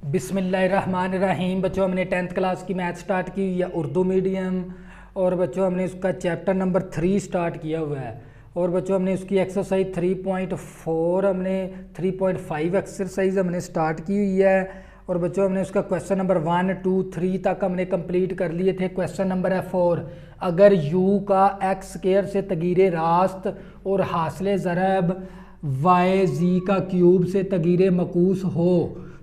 बिस्मिल्लाहिर्रहमानिर्रहीम। बच्चों हमने 10th क्लास की मैथ स्टार्ट की या उर्दू मीडियम, और बच्चों हमने उसका चैप्टर नंबर 3 स्टार्ट किया हुआ है। और बच्चों हमने उसकी एक्सरसाइज 3.4 हमने 3.5 एक्सरसाइज हमने स्टार्ट की हुई है। और बच्चों हमने उसका क्वेश्चन नंबर 1, 2, 3 तक हमने कंप्लीट कर लिए थे। क्वेश्चन नंबर है 4, अगर u का x स्क्वायर से तगीरे रास्त और हासिल ज़रब y z का क्यूब से तगीरे मकूस हो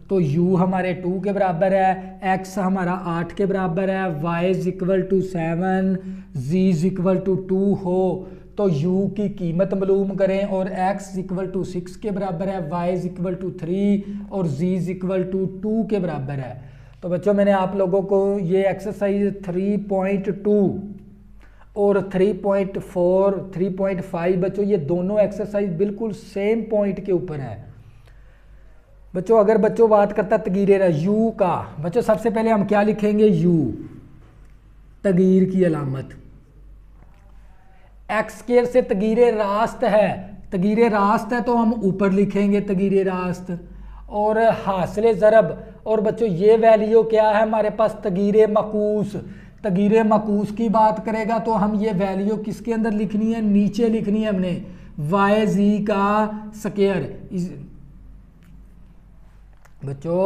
तो u हमारे 2 के बराबर है, x हमारा 8 के बराबर है, y equal to 7, z equal to 2 हो तो u की कीमत मालूम करें। और x इक्वल टू 6 के बराबर है, y इक्वल टू 3 और z इक्वल टू 2 के बराबर है। तो बच्चों मैंने आप लोगों को ये एक्सरसाइज 3.2 और 3.4, 3.5 बच्चों ये दोनों एक्सरसाइज बिल्कुल सेम पॉइंट के ऊपर है। बच्चों अगर बच्चों बात करता तगीरे u का, बच्चों सबसे पहले हम क्या लिखेंगे, u तगीर की अलामत। एक्स स्क्वायर से तगीरे रास्त है, तगीरे रास्त है तो हम ऊपर लिखेंगे तगीरे रास्त। और हासिल ज़रब, और बच्चों ये वैल्यू क्या है हमारे पास, तगीरे मकूस। तगीरे मकूस की बात करेगा तो हम ये वैल्यू किसके अंदर लिखनी है, नीचे लिखनी है हमने, वाई जी का स्क्वायर। बच्चों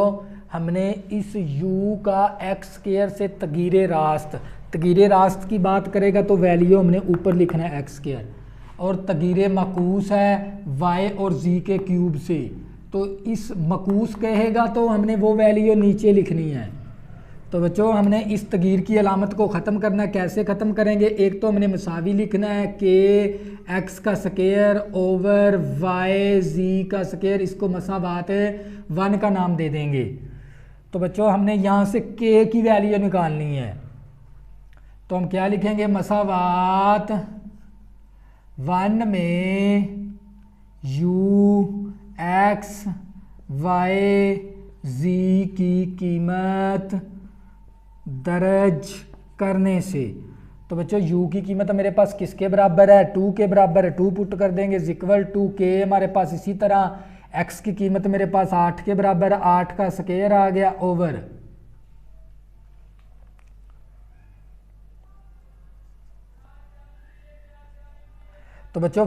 हमने इस u का x स्क्वायर से तगीरे रास्त, तगीरे रास्त की बात करेगा तो वैल्यू हमने ऊपर लिखना है x स्क्वायर, और तगीरे मकूस है y और z के क्यूब से, तो इस मकूस कहेगा तो हमने वो वैल्यू नीचे लिखनी है। तो बच्चों हमने इस तगीर की अलामत को ख़त्म करना है। कैसे ख़त्म करेंगे, एक तो हमने मसावी लिखना है के एक्स का स्क्वायर ओवर वाई जी का स्क्वायर, इसको मसावात 1 का नाम दे देंगे। तो बच्चों हमने यहाँ से के की वैल्यू निकालनी है, तो हम क्या लिखेंगे, मसावात 1 में यू एक्स वाई जी की कीमत दर्ज करने से। तो बच्चों u की कीमत मेरे पास किसके बराबर है, 2 के बराबर है, 2 पुट कर देंगे इक्वल टू के हमारे पास। इसी तरह x की कीमत मेरे पास 8 के बराबर है, 8 का स्क्वायर आ गया ओवर। तो बच्चों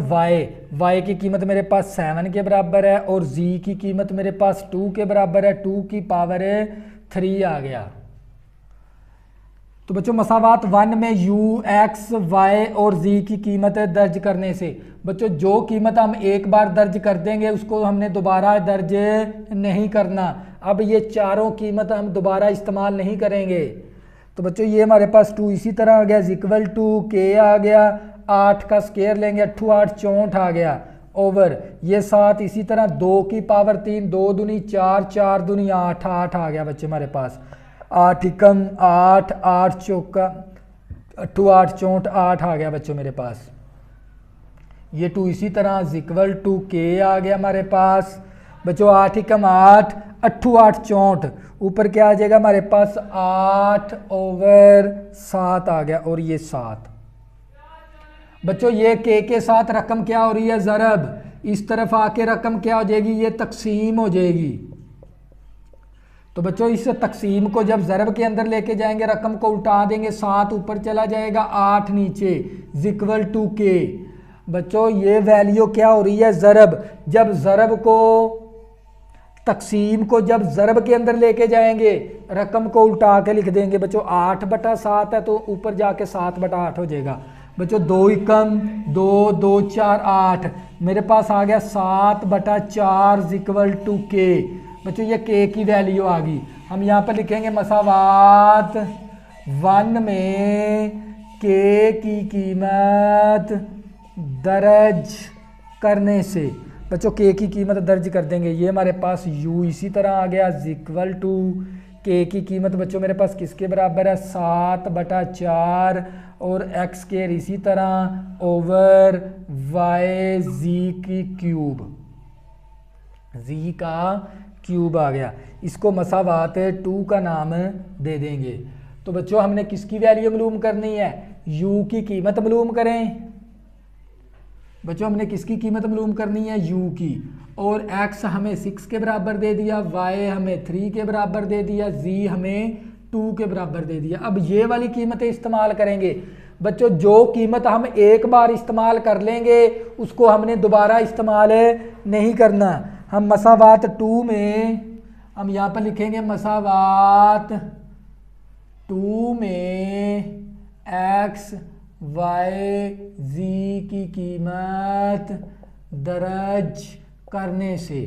y की कीमत मेरे पास 7 के बराबर है, और z की कीमत मेरे पास 2 के बराबर है, 2 की पावर 3 आ गया। तो बच्चों मसावात 1 में u x y और z की कीमत दर्ज करने से, बच्चों जो कीमत हम एक बार दर्ज कर देंगे उसको हमने दोबारा दर्ज नहीं करना। अब ये चारों कीमत हम दोबारा इस्तेमाल नहीं करेंगे। तो बच्चों ये हमारे पास 2 इसी तरह आ गया, इक्वल टू के आ गया, 8 का स्क्वायर लेंगे, 8 8 64 आ गया ओवर ये 7, इसी तरह 2 की पावर 3, 2 दूनी 4, 4 दूनी 8, 8 आ गया बच्चे हमारे पास। 8 एकम 8, 8 चौका 8 8 64, 8 आ गया बच्चों मेरे पास। ये 2 इसी तरह इक्वल टू के आ गया हमारे पास। बच्चों 8 एकम 8, 8 8 64, ऊपर क्या आ जाएगा हमारे पास, 8 ओवर 7 आ गया, और ये 7। बच्चों ये के साथ रकम क्या हो रही है, ज़रब, इस तरफ आके रकम क्या हो जाएगी, ये तकसीम हो जाएगी। तो बच्चों इस तकसीम को जब ज़रब के अंदर लेके जाएंगे, रकम को उल्टा देंगे, 7 ऊपर चला जाएगा, 8 नीचे इक्वल टू के। बच्चों ये वैल्यू क्या हो रही है, ज़रब। जब ज़रब को तकसीम को जब ज़रब के अंदर लेके जाएंगे, रकम को उल्टा के लिख देंगे। बच्चों 8/7 है तो ऊपर जाके 7/8 हो जाएगा। बच्चों 2 एकम 2, 2 4 8, मेरे पास आ गया 7/4 इक्वल टू के। बच्चों ये के की वैल्यू आ गई। हम यहाँ पर लिखेंगे मसावात 1 में के की कीमत दर्ज करने से। बच्चों के की कीमत दर्ज कर देंगे, ये हमारे पास u इसी तरह आ गया इक्वल टू के की कीमत बच्चों मेरे पास किसके बराबर है, 7/4, और x स्क्वायर इसी तरह ओवर y z की क्यूब, z का क्यूब आ गया। इसको मसावात 2 का नाम दे देंगे। तो बच्चों हमने किसकी वैल्यू मालूम करनी है, u की कीमत मालूम करें। बच्चों हमने किसकी कीमत मालूम करनी है, u की। और x हमें 6 के बराबर दे दिया, y हमें 3 के बराबर दे दिया, z हमें 2 के बराबर दे दिया। अब ये वाली कीमतें इस्तेमाल करेंगे बच्चों। जो कीमत हम एक बार इस्तेमाल कर लेंगे उसको हमने दोबारा इस्तेमाल नहीं करना। हम मसावात 2 में हम यहाँ पर लिखेंगे मसावात 2 में x y z की कीमत दर्ज करने से,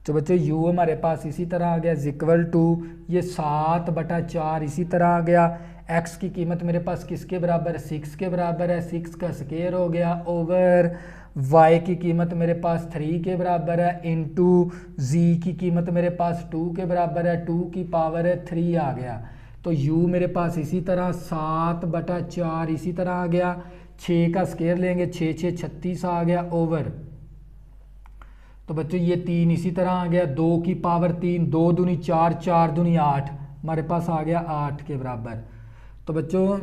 तो बच्चों u हमारे पास इसी तरह आ गया इक्वल टू ये 7/4 इसी तरह आ गया। x की कीमत मेरे पास किसके बराबर है, 6 के बराबर है, 6 का स्क्वायर हो गया ओवर y की कीमत मेरे पास 3 के बराबर है इंटू z की कीमत मेरे पास 2 के बराबर है, 2 की पावर है 3 आ गया। तो u मेरे पास इसी तरह 7/4 इसी तरह आ गया। 6 का स्क्वायर लेंगे, 6 6 36 आ गया ओवर, तो बच्चों ये 3 इसी तरह आ गया, 2 की पावर 3, 2 दूनी 4, 4 दूनी 8 हमारे पास आ गया 8 के बराबर। तो बच्चों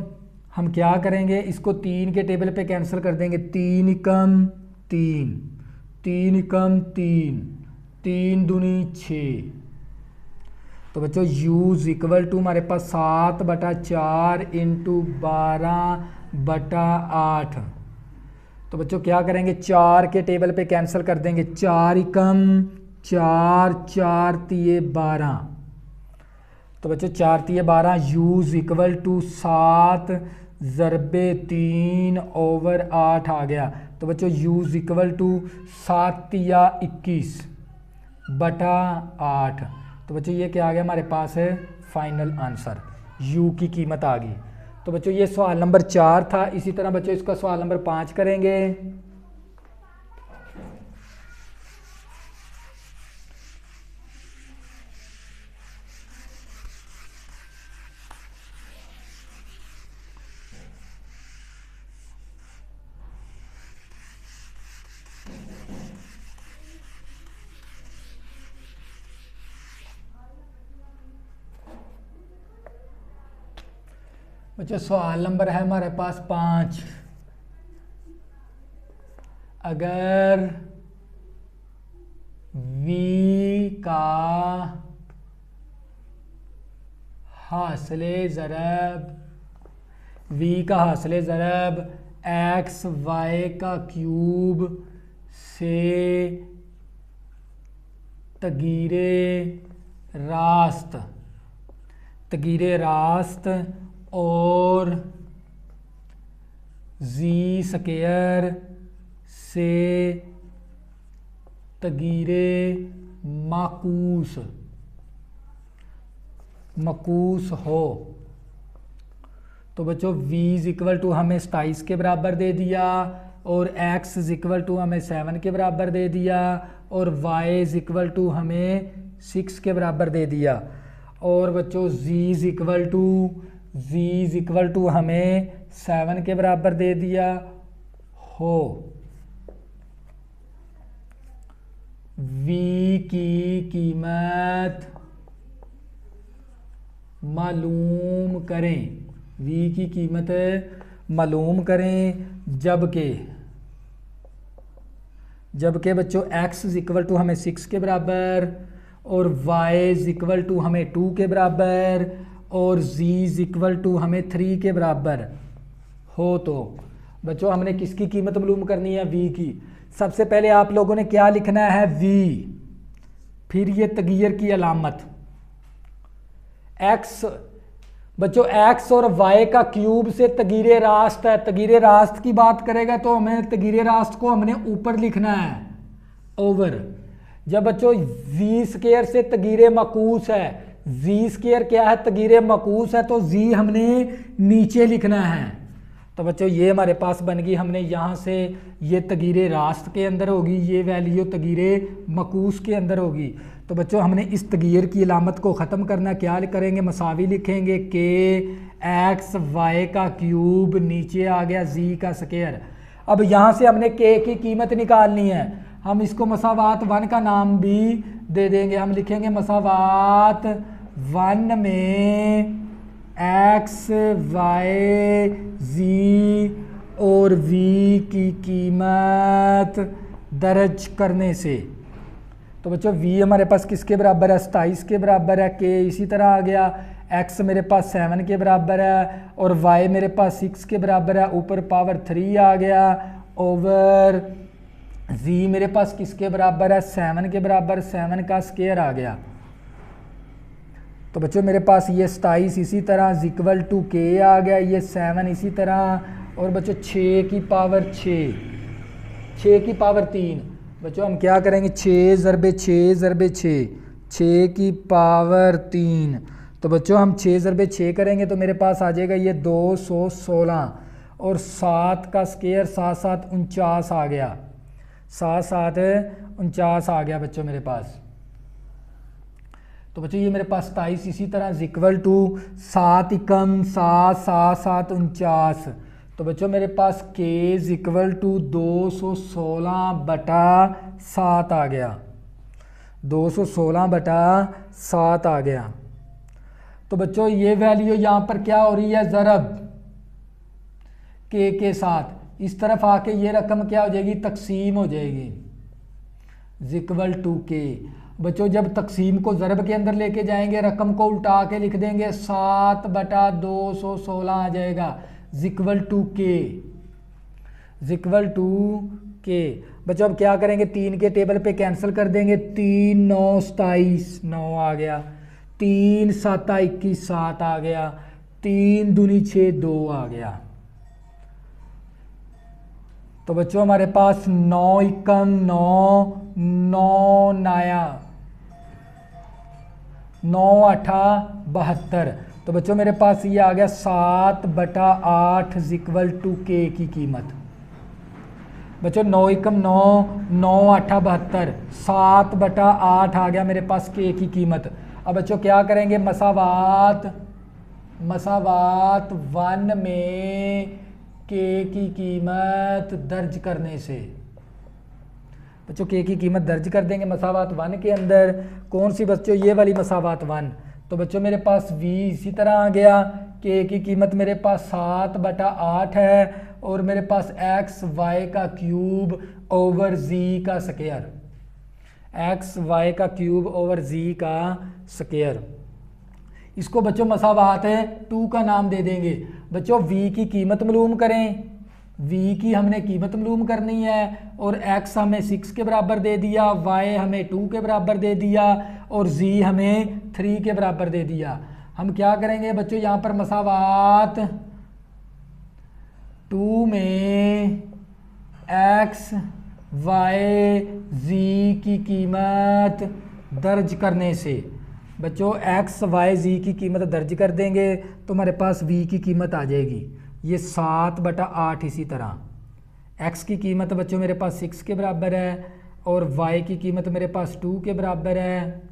हम क्या करेंगे, इसको 3 के टेबल पे कैंसिल कर देंगे, 3 एकम 3, 3 एकम 3, 3 दूनी 6। तो बच्चों u इक्वल टू हमारे पास 7/4 इंटू 12/8। तो बच्चों क्या करेंगे, 4 के टेबल पे कैंसिल कर देंगे, 4 एकम 4, 4 तिये 12। तो बच्चों 4 तिये 12, u इक्वल टू 7 ज़रबे 3 ओवर 8 आ गया। तो बच्चों u इक्वल टू 7 तिया 21/8। तो बच्चों ये क्या आ गया हमारे पास है फाइनल आंसर, u की कीमत आ गई। तो बच्चों ये सवाल नंबर 4 था। इसी तरह बच्चों इसका सवाल नंबर 5 करेंगे। बच्चों सवाल नंबर है हमारे पास 5। अगर v का हासिले ज़रब x y का क्यूब से तगीरे रास्त और z स्क्वायर से तगीरे माकूस हो, तो बच्चों v इक्वल टू हमें 27 के बराबर दे दिया और x इक्वल टू हमें 7 के बराबर दे दिया और y इक्वल टू हमें 6 के बराबर दे दिया। और बच्चों z इक्वल टू हमें 7 के बराबर दे दिया हो। v की कीमत मालूम करें, जबकि बच्चों x इक्वल टू हमें 6 के बराबर और y इक्वल टू हमें 2 के बराबर और z इक्वल टू हमें 3 के बराबर हो। तो बच्चों हमने किसकी कीमत मालूम करनी है, v की। सबसे पहले आप लोगों ने क्या लिखना है, v, फिर ये तगीर की अलामत x। बच्चों x और y का क्यूब से तगीरे रास्त है, तगीरे रास्त की बात करेगा तो हमें तगीरे रास्त को हमने ऊपर लिखना है ओवर। जब बच्चों z स्क्वायर से तगीरे मकूस है, z स्क्वायर क्या है, तगीरे मकूस है, तो z हमने नीचे लिखना है। तो बच्चों ये हमारे पास बन गई, हमने यहाँ से ये तगीरे रास्त के अंदर होगी, ये वैल्यू तगीरे मकूस के अंदर होगी। तो बच्चों हमने इस तगीर की अलामत को ख़त्म करना, क्या करेंगे, मसावी लिखेंगे k x y का क्यूब, नीचे आ गया z का स्क्वायर। अब यहाँ से हमने k की कीमत निकालनी है, हम इसको मसावात 1 का नाम भी दे देंगे। हम लिखेंगे मसावात 1 में x y z और v की कीमत दर्ज करने से। तो बच्चों v हमारे पास किसके बराबर है, 27 के बराबर है, k इसी तरह आ गया, x मेरे पास 7 के बराबर है और y मेरे पास 6 के बराबर है, ऊपर पावर 3 आ गया, ओवर z मेरे पास किसके बराबर है, 7 के बराबर, 7 का स्क्वायर आ गया। तो बच्चों मेरे पास ये 27 इसी तरह इक्वल टू k आ गया, ये 7 इसी तरह, और बच्चों 6 की पावर 6 की पावर 3। बच्चों हम क्या करेंगे, 6 ज़रबे 6 ज़रबे 6 की पावर 3। तो बच्चों हम 6 ज़रबे 6 करेंगे तो मेरे पास आ जाएगा ये 216, और 7 का स्क्वायर 7 7 49 आ गया, 7 7 49 आ गया बच्चों मेरे पास। तो बच्चों ये मेरे पास 27 इसी तरह इक्वल टू 7 एकम 7 7 7 49। तो बच्चों मेरे पास k इक्वल टू 216/7 आ गया, 216/7 आ गया। तो बच्चों ये वैल्यू यहाँ पर क्या हो रही है, ज़रब k के साथ, इस तरफ आके ये रकम क्या हो जाएगी, तकसीम हो जाएगी, इक्वल टू k। बच्चों जब तकसीम को ज़रब के अंदर लेके जाएंगे, रकम को उल्टा के लिख देंगे, 7/216 आ जाएगा, equal to k, equal to k। बच्चों अब क्या करेंगे, 3 के टेबल पे कैंसिल कर देंगे, 3 9 27 9 आ गया, 3 7 21 7 आ गया, 3 दूनी 6 2 आ गया। तो बच्चों हमारे पास 9 एकम 9 9 नाया 9 8 72। तो बच्चों मेरे पास ये आ गया 7/8 इक्वल टू k की कीमत। बच्चों 9 एकम 9 9 8 72, 7/8 आ गया मेरे पास k की कीमत। अब बच्चों क्या करेंगे, मसावात 1 में k की कीमत दर्ज करने से। बच्चों k की कीमत दर्ज कर देंगे मसावात 1 के अंदर, कौन सी बच्चों, ये वाली मसावात 1। तो बच्चों मेरे पास v इसी तरह आ गया, k की कीमत मेरे पास 7/8 है, और मेरे पास x y का क्यूब ओवर z का स्क्वायर, x y का क्यूब ओवर z का स्क्वायर। इसको बच्चों मसावात है 2 का नाम दे देंगे। बच्चों v की कीमत मालूम करें, v की हमने कीमत मालूम करनी है, और x हमें 6 के बराबर दे दिया, y हमें 2 के बराबर दे दिया, और z हमें 3 के बराबर दे दिया। हम क्या करेंगे बच्चों, यहाँ पर मसावात 2 में x y z की कीमत दर्ज करने से। बच्चों x y z की कीमत दर्ज कर देंगे तो हमारे पास v की कीमत आ जाएगी, ये 7/8 इसी तरह। x की कीमत बच्चों मेरे पास 6 के बराबर है, और y की कीमत मेरे पास 2 के बराबर है।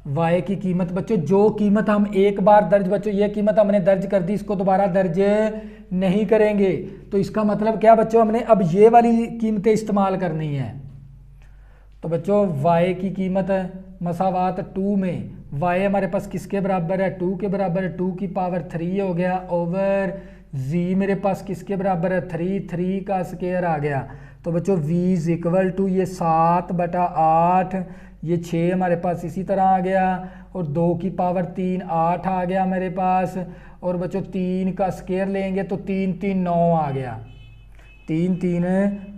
y की कीमत बच्चों, जो कीमत हम एक बार दर्ज, बच्चों ये कीमत हमने दर्ज कर दी, इसको दोबारा दर्ज नहीं करेंगे। तो इसका मतलब क्या बच्चों, हमने अब ये वाली कीमतें इस्तेमाल करनी है। तो बच्चों y की कीमत मसावात 2 में, y हमारे पास किसके बराबर है, 2 के बराबर है, 2 की पावर 3 हो गया, ओवर z मेरे पास किसके बराबर है, 3 का स्क्वायर आ गया। तो बच्चों v इज इक्वल टू ये 7/8, ये 6 हमारे पास इसी तरह आ गया, और 2 की पावर 3 8 आ गया मेरे पास, और बच्चों 3 का स्क्वायर लेंगे तो 3 3 9 आ गया, 3 3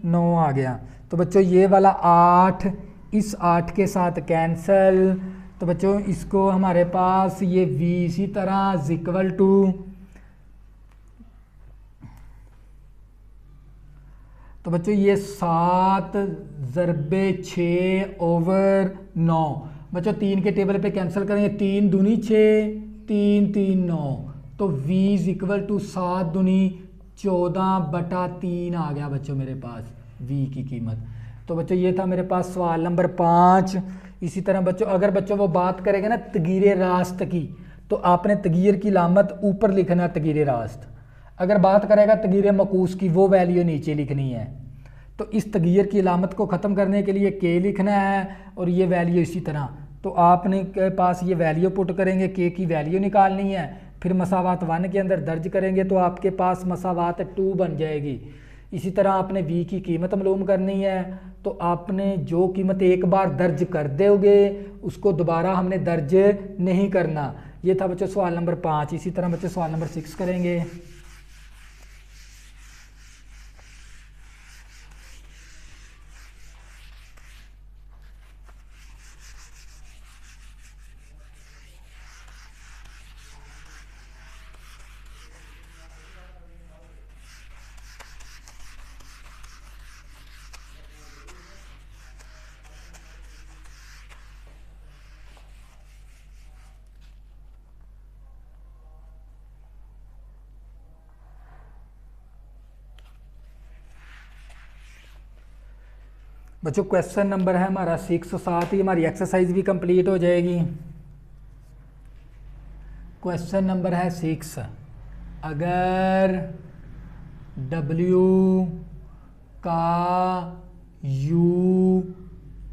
9 आ गया। तो बच्चों ये वाला 8 इस 8 के साथ कैंसल। तो बच्चों इसको हमारे पास ये v इसी तरह इक्वल टू, तो बच्चों ये 7 ज़रबे 6 ओवर 9। बच्चों 3 के टेबल पे कैंसिल करेंगे, 3 दूनी 6 3 3 9, तो v इज इक्वल टू 7 दूनी 14/3 आ गया बच्चों मेरे पास v की कीमत। तो बच्चों ये था मेरे पास सवाल नंबर 5। इसी तरह बच्चों अगर बच्चों वो बात करेंगे ना तगीर रास्त की, तो आपने तगीर की लामत ऊपर लिखना तगीर रास्त। अगर बात करेगा तगीर मकूस की, वो वैल्यू नीचे लिखनी है। तो इस तगीर की लामत को ख़त्म करने के लिए k लिखना है, और ये वैल्यू इसी तरह। तो आपने के पास ये वैल्यू पुट करेंगे, k की वैल्यू निकालनी है, फिर मसावात 1 के अंदर दर्ज करेंगे तो आपके पास मसावात 2 बन जाएगी। इसी तरह आपने v की कीमत मालूम करनी है, तो आपने जो कीमत एक बार दर्ज कर दोगे उसको दोबारा हमने दर्ज नहीं करना। ये था बच्चों सवाल नंबर 5। इसी तरह बच्चों सवाल नंबर 6 करेंगे। बच्चों क्वेश्चन नंबर है हमारा 6, साथ ही हमारी एक्सरसाइज भी कंप्लीट हो जाएगी। क्वेश्चन नंबर है 6, अगर W का U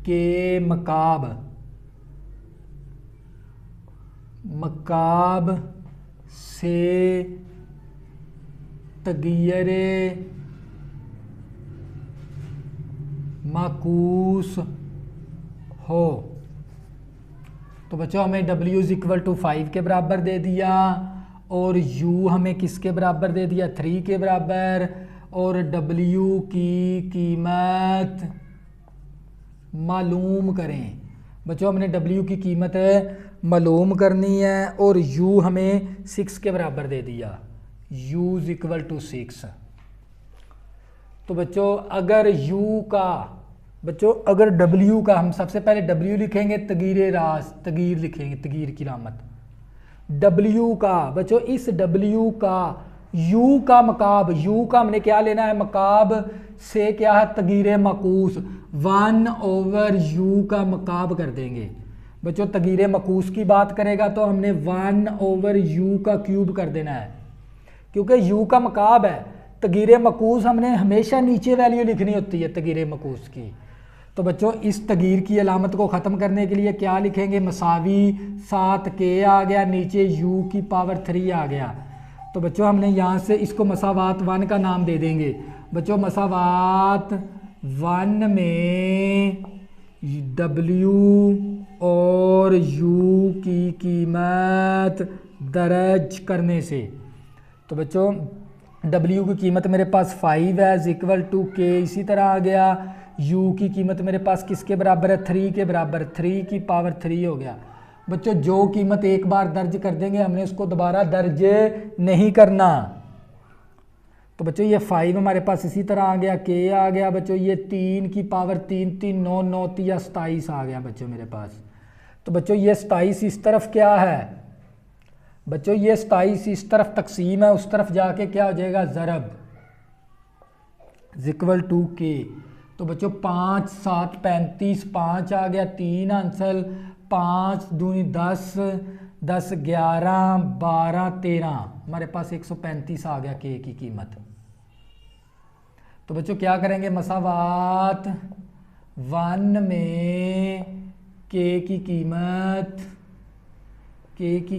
के मकाब से तगय्युर माकूस हो, तो बच्चों हमें W = 5 के बराबर दे दिया और U हमें किसके बराबर दे दिया 3 के बराबर, और W की कीमत मालूम करें। बच्चों हमने W की कीमत मालूम करनी है और U हमें 6 के बराबर दे दिया, U = 6। तो बच्चों अगर W का हम सबसे पहले W लिखेंगे, तगीर लिखेंगे, तगीर की रामत W का। बच्चों इस W का U का मकाब, U का हमने क्या लेना है मकाब से क्या है तगीर मकूस, 1/U का मकाब कर देंगे। बच्चों तगीर मकूस की बात करेगा तो हमने 1/U का क्यूब कर देना है, क्योंकि U का मकाब है। तगीर मकूस हमने हमेशा नीचे वैल्यू लिखनी होती है तगीर मकूस की। तो बच्चों इस तगीर की अलामत को ख़त्म करने के लिए क्या लिखेंगे, मसावी 7k आ गया, नीचे U की पावर 3 आ गया। तो बच्चों हमने यहाँ से इसको मसावात 1 का नाम दे देंगे। बच्चों मसावात 1 में W और U की कीमत दर्ज करने से, तो बच्चों W की कीमत मेरे पास 5 है = K। इसी तरह आ गया U की कीमत मेरे पास किसके बराबर है 3 के बराबर, 3 की पावर 3 हो गया। बच्चों जो कीमत एक बार दर्ज कर देंगे हमने उसको दोबारा दर्ज नहीं करना। तो बच्चों ये 5 हमारे पास इसी तरह आ गया, K आ गया। बच्चों ये 3 की पावर 3, 3 9 9 3 27 आ गया बच्चों मेरे पास। तो बच्चों ये 27 इस तरफ क्या है, बच्चों ये 27 इस तरफ तकसीम है, उस तरफ जाके क्या हो जाएगा ज़रब = K। तो बच्चों 5 7 35, 5 आ गया, 3 आंसर, 5 दूनी 10, 10 11 12 13, हमारे पास 135 आ गया K की कीमत। तो बच्चों क्या करेंगे मसावात 1 में K की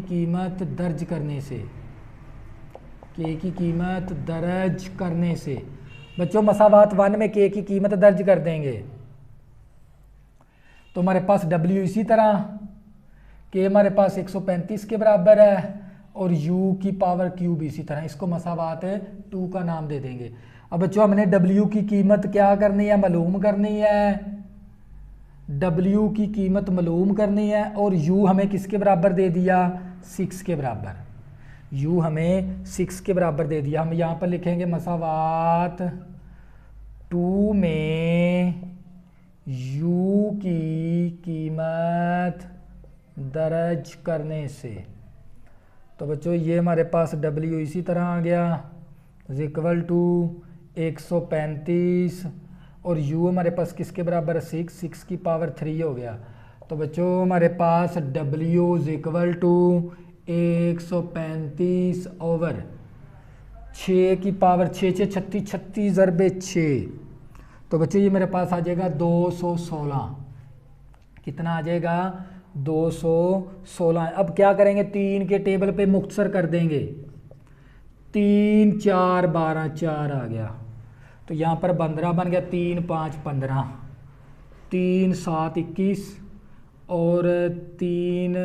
कीमत दर्ज करने से, K की कीमत दर्ज करने से बच्चों मसावात 1 में K की कीमत दर्ज कर देंगे। तो हमारे पास W इसी तरह, K हमारे पास 135 के बराबर है और U की पावर क्यूब इसी तरह, इसको मसावात 2 का नाम दे देंगे। अब बच्चों हमने W की कीमत क्या करनी है मालूम करनी है, W की कीमत मालूम करनी है और U हमें किसके बराबर दे दिया 6 के बराबर, U हमें 6 के बराबर दे दिया। हम यहाँ पर लिखेंगे मसावात 2 में U की कीमत दर्ज करने से। तो बच्चों ये हमारे पास W इसी तरह आ गया = 135 और U हमारे पास किसके बराबर है 6 की पावर 3 हो गया। तो बच्चों हमारे पास W = 135 ओवर 6 की पावर 6 6 36 36 ज़रबे 6। तो बच्चों ये मेरे पास आ जाएगा 216, कितना आ जाएगा 216। अब क्या करेंगे, 3 के टेबल पे मुख्तसर कर देंगे, 3 4 12, 4 आ गया, तो यहाँ पर 15 बन गया, 3 5 15, 3 7 21 और 3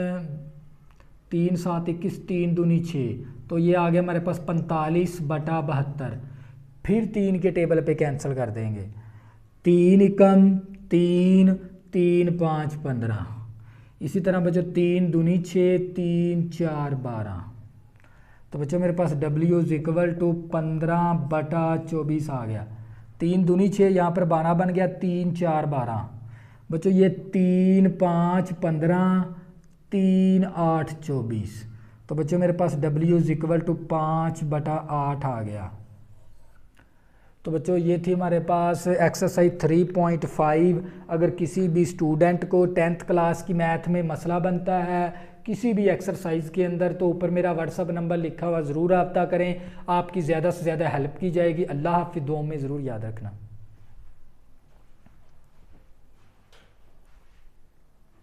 3 7 21, 3 दूनी 6, तो ये आ गया हमारे पास 45/72। फिर 3 के टेबल पे कैंसिल कर देंगे, 3 एकम 3, 3 5 15, इसी तरह बच्चों 3 दूनी 6, 3 4 12, तो बच्चों मेरे पास W इज इक्वल टू 15/24 आ गया। 3 दूनी 6, यहाँ पर 12 बन गया, 3 4 12, बच्चों ये 3 5 15, 3 8 24, तो बच्चों मेरे पास W इज इक्वल टू 5/8 आ गया। तो बच्चों ये थी हमारे पास एक्सरसाइज 3.5। अगर किसी भी स्टूडेंट को 10th क्लास की मैथ में मसला बनता है किसी भी एक्सरसाइज के अंदर, तो ऊपर मेरा व्हाट्सअप नंबर लिखा हुआ ज़रूर रब्ता करें, आपकी ज़्यादा से ज़्यादा हेल्प की जाएगी। अल्लाह हाफ़िज़, दुआ में ज़रूर याद रखना।